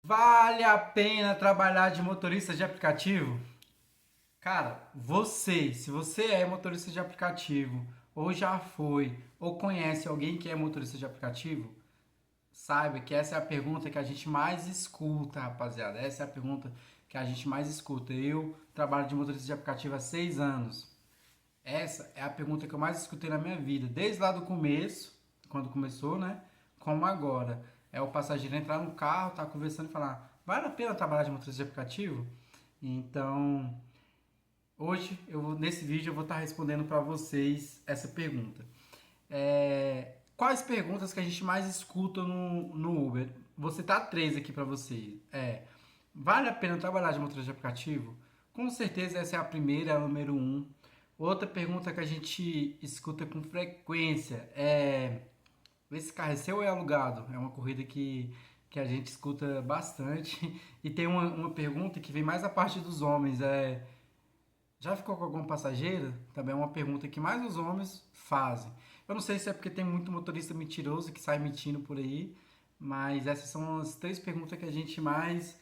Vale a pena trabalhar de motorista de aplicativo? Cara, se você é motorista de aplicativo, ou já foi, ou conhece alguém que é motorista de aplicativo, saiba que essa é a pergunta que a gente mais escuta, rapaziada. Essa é a pergunta que a gente mais escuta. Eu trabalho de motorista de aplicativo há 6 anos. Essa é a pergunta que eu mais escutei na minha vida, desde lá do começo, quando começou, né? Como agora. É o passageiro entrar no carro, tá conversando e falar: vale a pena trabalhar de motorista de aplicativo? Então, hoje, nesse vídeo, eu vou estar respondendo para vocês essa pergunta. Quais perguntas que a gente mais escuta no Uber? Vou citar três aqui para vocês. Vale a pena trabalhar de motorista de aplicativo? Com certeza essa é a primeira, é a número um. Outra pergunta que a gente escuta com frequência é: esse carro é seu ou é alugado? É uma corrida que a gente escuta bastante. E tem uma pergunta que vem mais da parte dos homens: já ficou com algum passageiro? Também é uma pergunta que mais os homens fazem. Eu não sei se é porque tem muito motorista mentiroso que sai mentindo por aí, mas essas são as três perguntas que a gente mais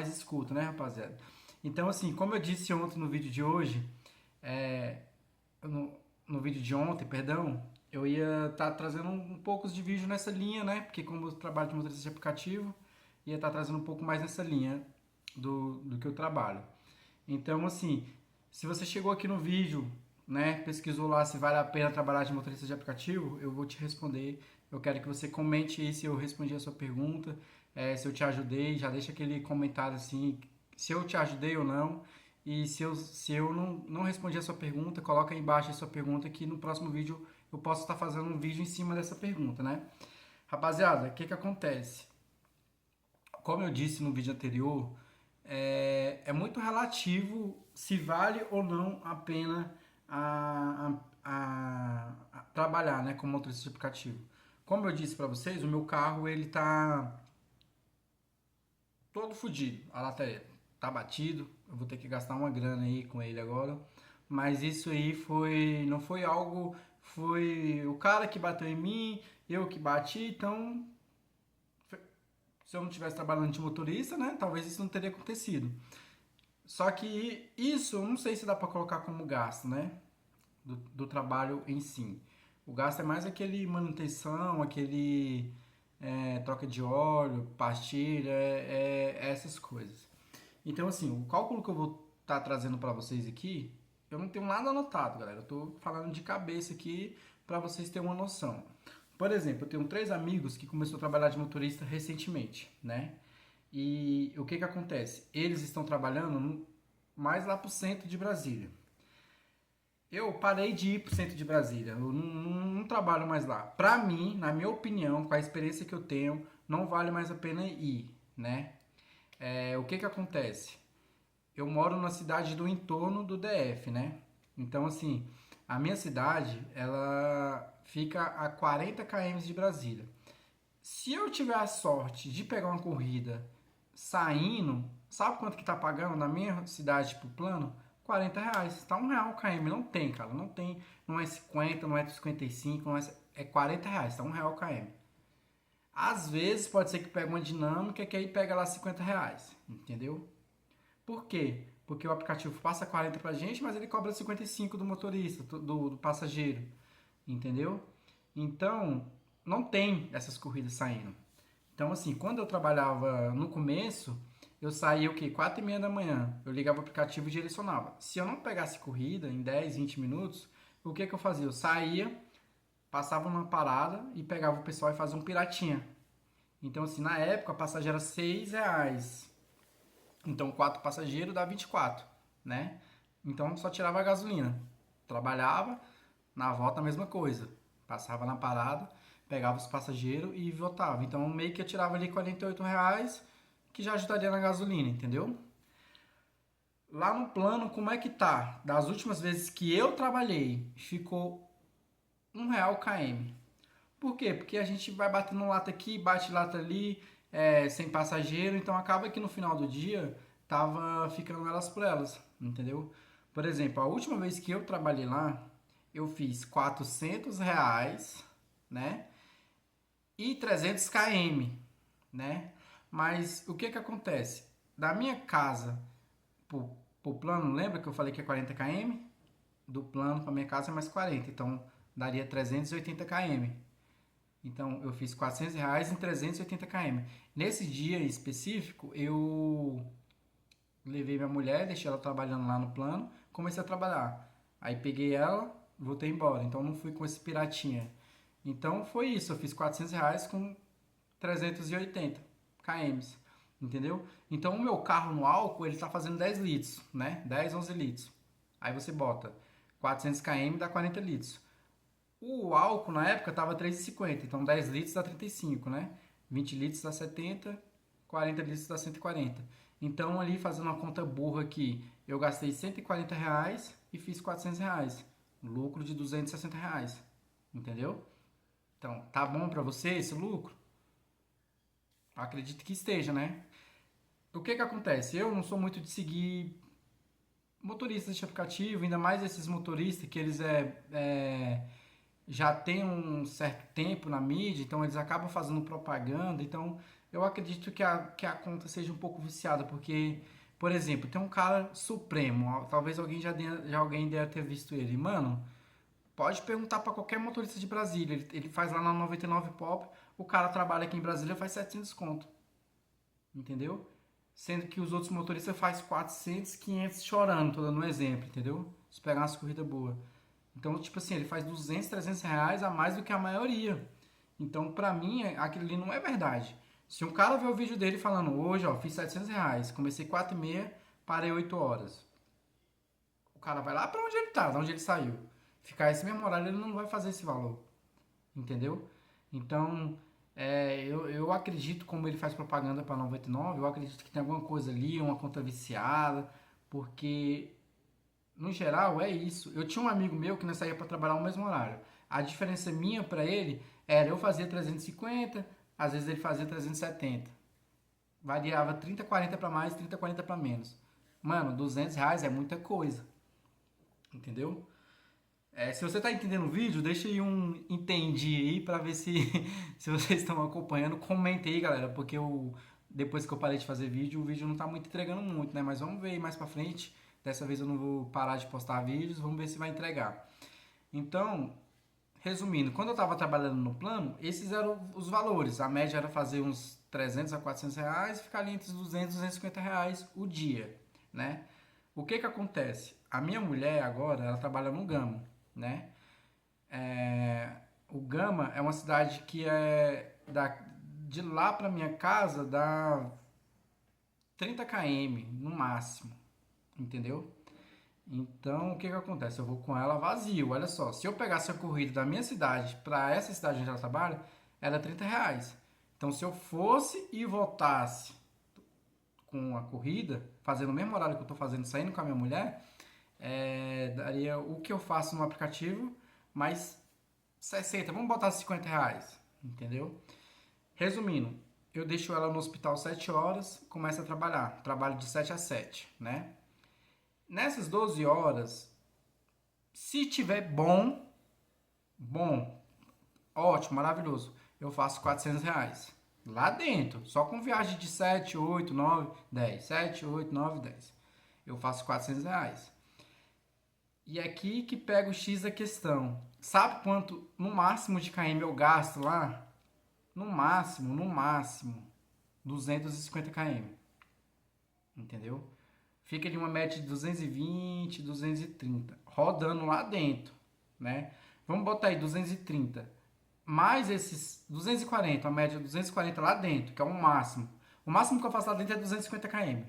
escuta, né, rapaziada? Então, assim, como eu disse ontem no vídeo de hoje, é, no vídeo de ontem, perdão, eu ia estar trazendo um pouco de vídeo nessa linha, né? Porque como eu trabalho de motorista de aplicativo, ia estar trazendo um pouco mais nessa linha do que eu trabalho. Então, assim, se você chegou aqui no vídeo, né, pesquisou lá se vale a pena trabalhar de motorista de aplicativo, eu vou te responder. Eu quero que você comente aí se eu respondi a sua pergunta, se eu te ajudei, já deixa aquele comentário assim, se eu te ajudei ou não. E se eu não respondi a sua pergunta, coloca aí embaixo a sua pergunta que no próximo vídeo eu posso estar fazendo um vídeo em cima dessa pergunta, né? Rapaziada, o que acontece? Como eu disse no vídeo anterior, é muito relativo se vale ou não a pena a trabalhar, né, como motorista de aplicativo. Como eu disse para vocês, o meu carro ele tá todo fodido, a lata tá batido, eu vou ter que gastar uma grana aí com ele agora. Mas isso aí não foi algo, foi o cara que bateu em mim, eu que bati, então se eu não tivesse trabalhando de motorista, né, talvez isso não teria acontecido. Só que isso eu não sei se dá para colocar como gasto, né? Do trabalho em si. O gasto é mais aquele manutenção, aquele troca de óleo, pastilha, essas coisas. Então, assim, o cálculo que eu vou estar trazendo para vocês aqui, eu não tenho nada anotado, galera. Eu tô falando de cabeça aqui para vocês terem uma noção. Por exemplo, eu tenho três amigos que começaram a trabalhar de motorista recentemente, né? E o que acontece? Eles estão trabalhando mais lá pro centro de Brasília. Eu parei de ir pro centro de Brasília. Eu não trabalho mais lá. Pra mim, na minha opinião, com a experiência que eu tenho, não vale mais a pena ir, né? O que acontece? Eu moro na cidade do entorno do DF, né? Então, assim, a minha cidade, ela fica a 40 km de Brasília. Se eu tiver a sorte de pegar uma corrida saindo, sabe quanto que tá pagando na minha cidade pro plano? R$ 40. Tá R$ 1 o km. Não tem, cara. Não tem. Não é 50, não é 55, não é. É R$ 40. Tá R$ 1 o km. Às vezes pode ser que pegue uma dinâmica que aí pega lá R$ 50. Entendeu? Por quê? Porque o aplicativo passa 40 pra gente, mas ele cobra 55 do motorista, do passageiro. Entendeu? Então, não tem essas corridas saindo. Então, assim, quando eu trabalhava no começo, eu saía o quê? 4h30 da manhã. Eu ligava o aplicativo e direcionava. Se eu não pegasse corrida em 10, 20 minutos, o que eu fazia? Eu saía, passava numa parada e pegava o pessoal e fazia um piratinha. Então, assim, na época a passagem era R$ 6. Então, 4 passageiros dá 24, né? Então, só tirava a gasolina. Trabalhava, na volta a mesma coisa. Passava na parada, pegava os passageiros e voltava. Então, meio que eu tirava ali R$ 48, que já ajudaria na gasolina, entendeu? Lá no plano, como é que tá? Das últimas vezes que eu trabalhei, ficou R$ 1 o km. Por quê? Porque a gente vai batendo lata aqui, bate lata ali, sem passageiro, então acaba que no final do dia tava ficando elas por elas, entendeu? Por exemplo, a última vez que eu trabalhei lá, eu fiz R$ 400, né? E 300 km, né? Mas o que que acontece? Da minha casa pro, pro plano, lembra que eu falei que é 40 km? Do plano para minha casa é mais 40, então daria 380 km. Então eu fiz R$ 400 em 380 km. Nesse dia específico, eu levei minha mulher, deixei ela trabalhando lá no plano, comecei a trabalhar. Aí peguei ela, voltei embora. Então não fui com esse piratinha. Então foi isso, eu fiz R$ 400 com 380 km, entendeu? Então o meu carro no álcool, ele tá fazendo 10 litros, né? 10, 11 litros. Aí você bota 400 km dá 40 litros. O álcool na época tava 3,50, então 10 litros dá 35, né? 20 litros dá 70, 40 litros dá 140. Então ali fazendo uma conta burra aqui, eu gastei R$ 140 e fiz R$ 400. Lucro de R$ 260, entendeu? Então, tá bom para você esse lucro? Acredito que esteja, né? O que que acontece? Eu não sou muito de seguir motoristas de aplicativo, ainda mais esses motoristas que eles já têm um certo tempo na mídia, então eles acabam fazendo propaganda. Então eu acredito que a conta seja um pouco viciada, porque, por exemplo, tem um cara supremo, talvez já alguém deve ter visto ele. Mano, pode perguntar para qualquer motorista de Brasília, ele faz lá na 99 Pop, o cara trabalha aqui em Brasília faz 700 conto, entendeu? Sendo que os outros motoristas faz 400, 500 chorando, tô dando um exemplo, entendeu? Se pegar umas corridas boas. Então, tipo assim, ele faz 200, R$ 300 a mais do que a maioria. Então, pra mim, aquilo ali não é verdade. Se um cara vê o vídeo dele falando, hoje, ó, fiz R$ 700, comecei 4h30, parei 8 horas. O cara vai lá pra onde ele tá, de onde ele saiu. Ficar esse mesmo horário, ele não vai fazer esse valor. Entendeu? Então, eu acredito, como ele faz propaganda para 99, eu acredito que tem alguma coisa ali, uma conta viciada, porque no geral é isso. Eu tinha um amigo meu que nós saía para trabalhar no mesmo horário. A diferença minha para ele era eu fazia 350, às vezes ele fazia 370. Variava 30, 40 para mais, 30, 40 para menos. Mano, R$ 200 é muita coisa, entendeu? Se você está entendendo o vídeo, deixa aí um entendi aí para ver se, se vocês estão acompanhando. Comenta aí, galera, porque depois que eu parei de fazer vídeo, o vídeo não está muito entregando muito, né? Mas vamos ver aí mais para frente. Dessa vez eu não vou parar de postar vídeos, vamos ver se vai entregar. Então, resumindo, quando eu estava trabalhando no plano, esses eram os valores. A média era fazer uns 300 a R$ 400, ficar ali entre os 200 e R$ 250 o dia, né? O que que acontece? A minha mulher agora, ela trabalha no Gama, né? O Gama é uma cidade que de lá para minha casa dá 30 km no máximo, entendeu? Então, o que que acontece? Eu vou com ela vazio. Olha só, se eu pegasse a corrida da minha cidade para essa cidade onde ela trabalha, era R$ 30. Então, se eu fosse e voltasse com a corrida, fazendo o mesmo horário que eu estou fazendo, saindo com a minha mulher, daria o que eu faço no aplicativo, mais 60, vamos botar R$ 50, entendeu? Resumindo, eu deixo ela no hospital 7 horas, começo a trabalhar, trabalho de 7 a 7, né? Nessas 12 horas, se tiver bom, ótimo, maravilhoso, eu faço R$ 400. Lá dentro, só com viagem de 7, 8, 9, 10. 7, 8, 9, 10. Eu faço R$ 400. E é aqui que pega o X da questão. Sabe quanto no máximo de km eu gasto lá? No máximo, 250 km. Entendeu? Fica de uma média de 220, 230, rodando lá dentro, né? Vamos botar aí 230, mais esses 240, a média de 240 lá dentro, que é o máximo. O máximo que eu faço lá dentro é 250 km.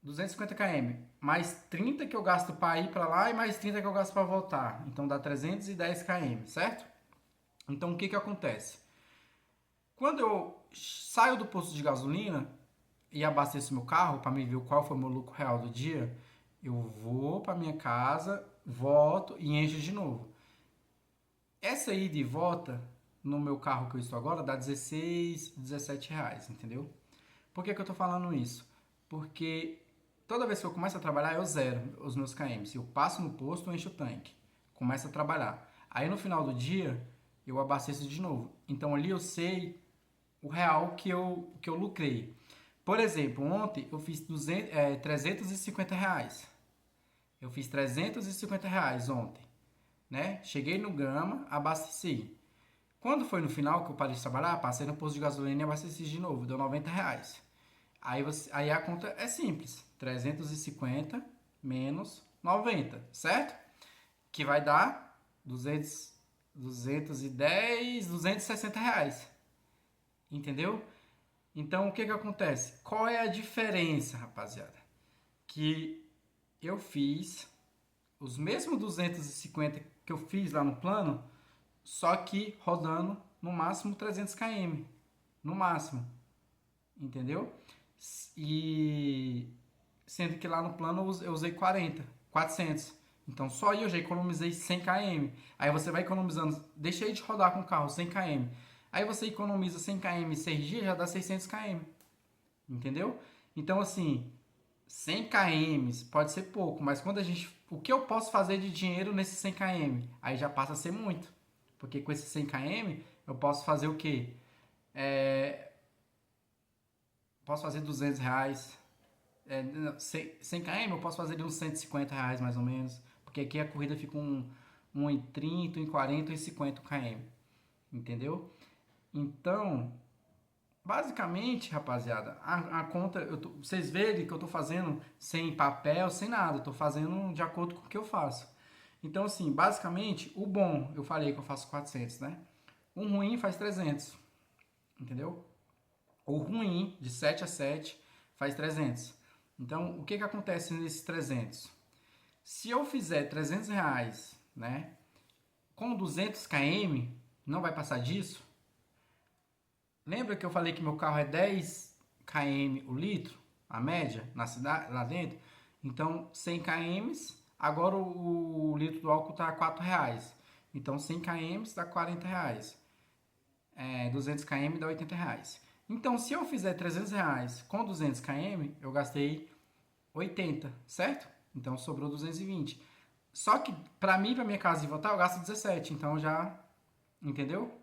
250 km, mais 30 que eu gasto para ir para lá e mais 30 que eu gasto para voltar. Então dá 310 km, certo? Então o que que acontece? Quando eu saio do posto de gasolina e abasteço meu carro para me ver qual foi o meu lucro real do dia, eu vou para minha casa, volto e encho de novo. Essa ida e volta no meu carro que eu estou agora dá 16, R$ 17, entendeu? Por que que eu tô falando isso? Porque toda vez que eu começo a trabalhar, eu zero os meus km. Eu passo no posto, eu encho o tanque. Começo a trabalhar. Aí no final do dia, eu abasteço de novo. Então ali eu sei o real que eu lucrei. Por exemplo, ontem eu fiz 350 reais. Eu fiz 350 reais ontem, né? Cheguei no Gama, abasteci. Quando foi no final que eu parei de trabalhar, passei no posto de gasolina e abasteci de novo, deu 90 reais. Aí a conta é simples, 350 menos 90, certo? Que vai dar 260 reais, entendeu? Então o que que acontece? Qual é a diferença, rapaziada? Que eu fiz os mesmos 250 que eu fiz lá no plano, só que rodando no máximo 300 km, no máximo, entendeu? E sendo que lá no plano eu usei 400. Então só aí eu já economizei 100 km. Aí você vai economizando, deixei de rodar com o carro 100 km. Aí você economiza 100 km em 6 dias, já dá 600 km. Entendeu? Então assim, 100 km pode ser pouco, mas quando a gente, o que eu posso fazer de dinheiro nesses 100 km? Aí já passa a ser muito. Porque com esses 100 km eu posso fazer o quê? Posso fazer 200 reais. 100 km eu posso fazer de uns 150 reais mais ou menos. Porque aqui a corrida fica um em 30, um em 40, um em 50 km. Entendeu? Então, basicamente, rapaziada, a conta, vocês verem que eu tô fazendo sem papel, sem nada. Eu tô fazendo de acordo com o que eu faço. Então, assim, basicamente, o bom, eu falei que eu faço 400, né? O ruim faz 300, entendeu? O ruim, de 7 a 7, faz 300. Então, o que que acontece nesses 300? Se eu fizer 300 reais, né, com 200 km, não vai passar disso? Lembra que eu falei que meu carro é 10 km o litro, a média, na cidade, lá dentro? Então, 100 km, agora o litro do álcool está a 4 reais. Então, 100 km dá 40 reais. 200 km dá 80 reais. Então, se eu fizer 300 reais com 200 km, eu gastei 80, certo? Então, sobrou 220. Só que, para mim, para minha casa e voltar, eu gasto 17. Então, já, entendeu?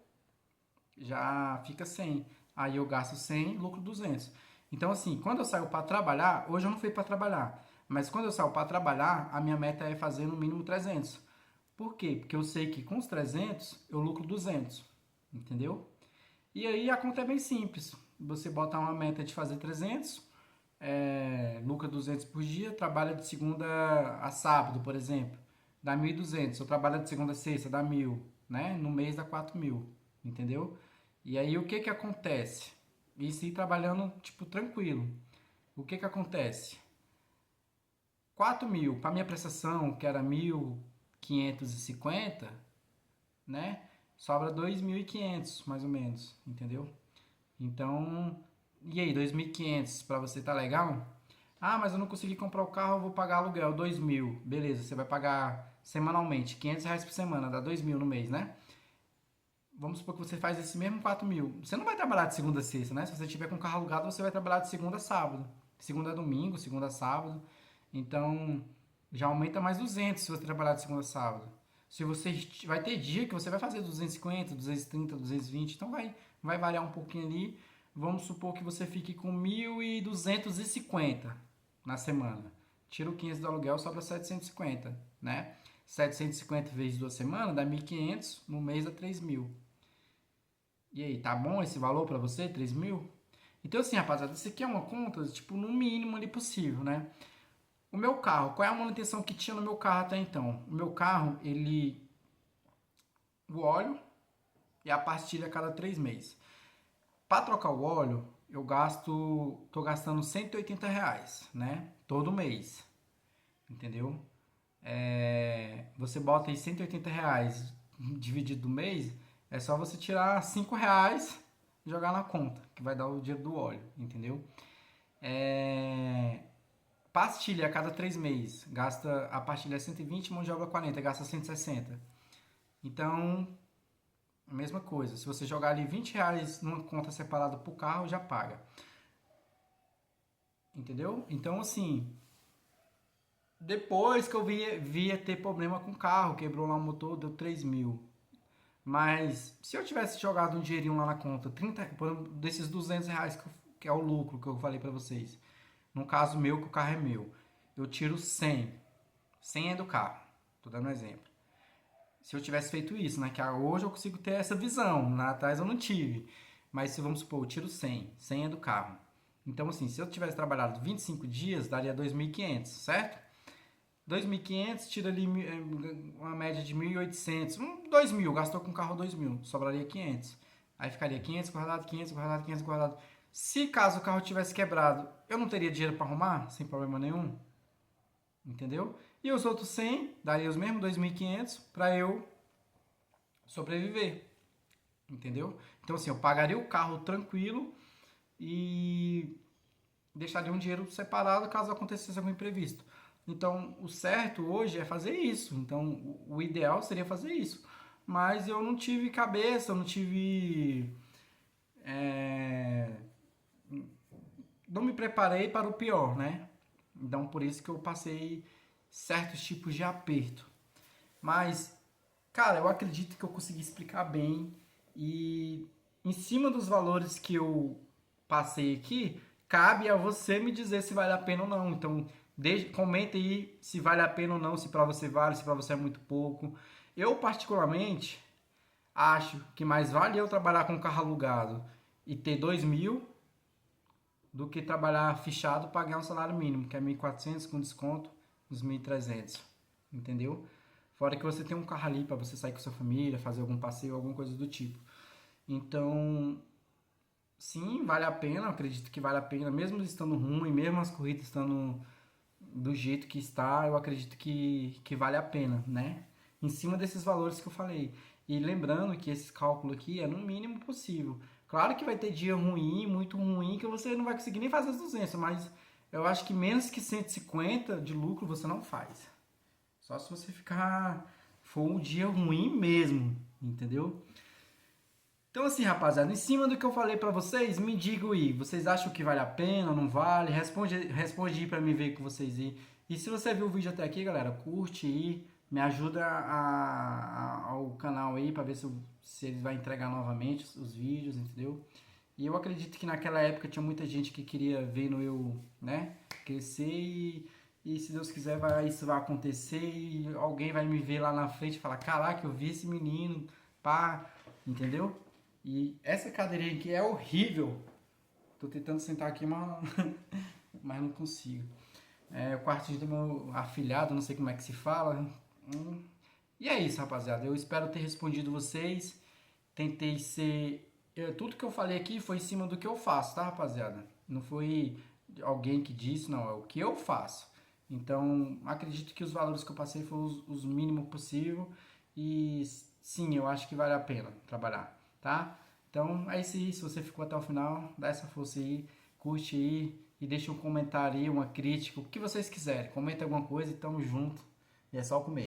Já fica 100. Aí eu gasto 100, lucro 200. Então, assim, quando eu saio para trabalhar, hoje eu não fui para trabalhar, mas quando eu saio para trabalhar, a minha meta é fazer no mínimo 300. Por quê? Porque eu sei que com os 300 eu lucro 200, entendeu? E aí a conta é bem simples. Você bota uma meta de fazer 300, lucra 200 por dia, trabalha de segunda a sábado, por exemplo, dá 1.200. Eu trabalho de segunda a sexta, dá 1.000, né? No mês dá 4.000, entendeu? E aí o que que acontece? Isso ir trabalhando, tipo, tranquilo. O que que acontece? 4.000, para minha prestação, que era 1.550, né? Sobra 2.500, mais ou menos, entendeu? Então, e aí, 2.500 para você tá legal? Ah, mas eu não consegui comprar o carro, eu vou pagar aluguel, 2.000. Beleza, você vai pagar semanalmente, 500 reais por semana, dá 2.000 no mês, né? Vamos supor que você faz esse mesmo 4.000. Você não vai trabalhar de segunda a sexta, né? Se você tiver com o carro alugado, você vai trabalhar de segunda a sábado. Segunda a domingo, segunda a sábado. Então, já aumenta mais 200 se você trabalhar de segunda a sábado. Se você vai ter dia que você vai fazer 250, 230, 220, então vai variar um pouquinho ali. Vamos supor que você fique com 1.250 na semana. Tira o 500 do aluguel, sobra 750, né? 750 vezes 2 semanas dá 1.500, no mês dá 3.000. E aí, tá bom esse valor pra você? 3.000? Então assim, rapaziada, isso aqui é uma conta, tipo, no mínimo ali possível, né? O meu carro, qual é a manutenção que tinha no meu carro até então? O meu carro, ele... O óleo e a pastilha a cada 3 meses. Para trocar o óleo, eu tô gastando 180 reais, né? Todo mês, entendeu? Você bota aí 180 reais dividido do mês, é só você tirar 5 reais e jogar na conta, que vai dar o dinheiro do óleo, entendeu? Pastilha a cada 3 meses, gasta a pastilha é 120, mão de obra 40, gasta 160. Então, a mesma coisa, se você jogar ali 20 reais numa conta separada pro carro, já paga. Entendeu? Então, assim, depois que eu via ter problema com o carro, quebrou lá o motor, deu 3.000. Mas se eu tivesse jogado um dinheirinho lá na conta, 30, desses R$ 200 que é o lucro que eu falei pra vocês. No caso meu, que o carro é meu, eu tiro 100. 100 é do carro. Tô dando um exemplo. Se eu tivesse feito isso, né? Que hoje eu consigo ter essa visão. Lá atrás eu não tive. Mas se vamos supor, eu tiro 100. 100 é do carro. Então, assim, se eu tivesse trabalhado 25 dias, daria 2.500, certo? 2.500, tira ali uma média de 1.800, 2.000, gastou com o carro 2.000, sobraria 500. Aí ficaria 500 guardado, 500 guardado, 500 guardado. Se caso o carro tivesse quebrado, eu não teria dinheiro para arrumar, sem problema nenhum, entendeu? E os outros 100, daria os mesmos 2.500 para eu sobreviver, entendeu? Então assim, eu pagaria o carro tranquilo e deixaria um dinheiro separado caso acontecesse algum imprevisto. Então, o certo hoje é fazer isso. Então, o ideal seria fazer isso. Mas eu não tive cabeça, eu não tive. é, não me preparei para o pior, né? Então, por isso que eu passei certos tipos de aperto. Mas, cara, eu acredito que eu consegui explicar bem. E em cima dos valores que eu passei aqui, cabe a você me dizer se vale a pena ou não. Então, comenta aí se vale a pena ou não, se para você vale, se para você é muito pouco. Eu, particularmente, acho que mais vale eu trabalhar com carro alugado e ter 2.000 do que trabalhar fichado e pagar um salário mínimo, que é 1.400 com desconto, uns 1.300. Entendeu? Fora que você tem um carro ali para você sair com sua família, fazer algum passeio, alguma coisa do tipo. Então, sim, vale a pena, eu acredito que vale a pena, mesmo estando ruim, mesmo as corridas estando do jeito que está, eu acredito que vale a pena, né? Em cima desses valores que eu falei. E lembrando que esse cálculo aqui é no mínimo possível. Claro que vai ter dia ruim, muito ruim, que você não vai conseguir nem fazer os 200, mas eu acho que menos que 150 de lucro você não faz. Só se você for um dia ruim mesmo, entendeu? Então assim, rapaziada, em cima do que eu falei pra vocês, me digam aí, vocês acham que vale a pena ou não vale? Responde aí pra mim ver com vocês aí. E se você viu o vídeo até aqui, galera, curte aí, me ajuda ao canal aí pra ver se ele vai entregar novamente os vídeos, entendeu? E eu acredito que naquela época tinha muita gente que queria ver no eu, né, crescer e se Deus quiser isso vai acontecer e alguém vai me ver lá na frente e falar, caraca, eu vi esse menino, pá, entendeu? E essa cadeirinha aqui é horrível. Tô tentando sentar aqui, mas não consigo. É o quartinho do meu afilhado, não sei como é que se fala. E é isso, rapaziada. Eu espero ter respondido vocês. Tentei ser. Tudo que eu falei aqui foi em cima do que eu faço, tá, rapaziada? Não foi alguém que disse, não. É o que eu faço. Então, acredito que os valores que eu passei foram os mínimos possível. E sim, eu acho que vale a pena trabalhar, tá? Então, é isso aí. Se você ficou até o final, dá essa força aí, curte aí e deixa um comentário aí, uma crítica, o que vocês quiserem. Comenta alguma coisa e tamo junto. E é só comer.